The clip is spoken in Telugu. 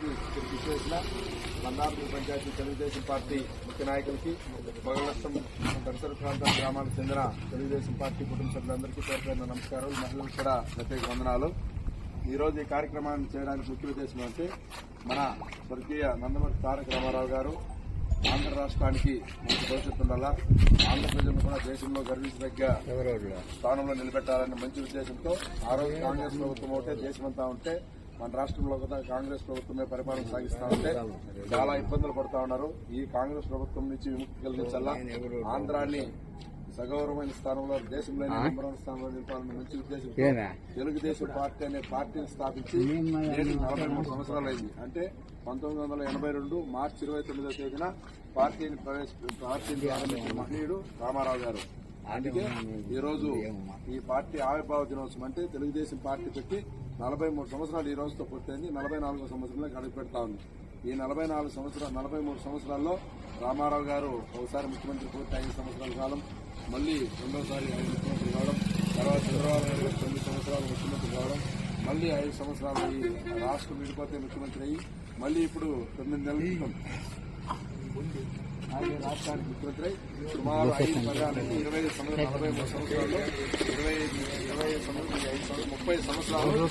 కార్యక్రమానికి ఇక్కడికి చేసిన మందార్పూర్ పంచాయతీ తెలుగుదేశం పార్టీ ముఖ్య నాయకులకి బగలస్తం పరిసర ప్రాంతాల గ్రామాలకు చెందిన తెలుగుదేశం పార్టీ కుటుంబ సభ్యులందరికీ పేర్కొన్న నమస్కారాలు, మహిళలకు కూడా ప్రత్యేక వందనాలు. ఈ రోజు ఈ కార్యక్రమాన్ని చేయడానికి ముఖ్య ఉద్దేశం అంటే మన స్వర్గీయ నందమూరి తారక రామారావు గారు ఆంధ్ర రాష్ట్రానికి మంచి భవిష్యత్తు ఉండాలా, ఆంధ్ర ప్రజలను కూడా దేశంలో గర్వించదగ్గ స్థానంలో నిలబెట్టాలనే మంచి ఉద్దేశంతో ఆ రోజు కాంగ్రెస్ ప్రభుత్వం ఒకటే దేశమంతా ఉంటే మన రాష్ట్రంలో కూడా కాంగ్రెస్ ప్రభుత్వమే పరిపాలన సాగిస్తా ఉంటే చాలా ఇబ్బందులు పడుతా ఉన్నారు. ఈ కాంగ్రెస్ ప్రభుత్వం నుంచి విముక్తి కలిగించాలా, ఆంధ్రాన్ని సగౌరవమైన స్థానంలో దేశంలోనే నెంబర్ 1 స్థానంలో నిలపాలనే మంచి ఉద్దేశంతో తెలుగుదేశం పార్టీ అనే పార్టీని స్థాపించి 43 సంవత్సరాలు అయింది. అంటే 1982 మార్చి 29వ తేదీన పార్టీని ప్రారంభించిన మహనీయుడు రామారావు గారు. అందుకే ఈ రోజు ఈ పార్టీ ఆవిర్భావ దినోత్సవం అంటే తెలుగుదేశం పార్టీ పెట్టి 43 సంవత్సరాలు ఈ రోజుతో పూర్తయింది. 44వ సంవత్సరంలోకి అడుగు పెడతా ఉంది. ఈ 43 సంవత్సరాల్లో రామారావు గారు ఒకసారి ముఖ్యమంత్రి పూర్తి 5 సంవత్సరాల కాలం, మళ్లీ రెండోసారి ముఖ్యమంత్రి కావడం, తర్వాత చంద్రబాబు నాయుడు 9 సంవత్సరాలు ముఖ్యమంత్రి కావడం, మళ్లీ 5 సంవత్సరాలు ఈ రాష్ట్రం విడిపోతే ముఖ్యమంత్రి అయ్యి, మళ్లీ ఇప్పుడు 9 నెలల క్రితం ఆయన రాష్ట్రానికి ముఖ్యమంత్రి అయి సుమారు 43 సంవత్సరాల్లో 30 సంవత్సరాలు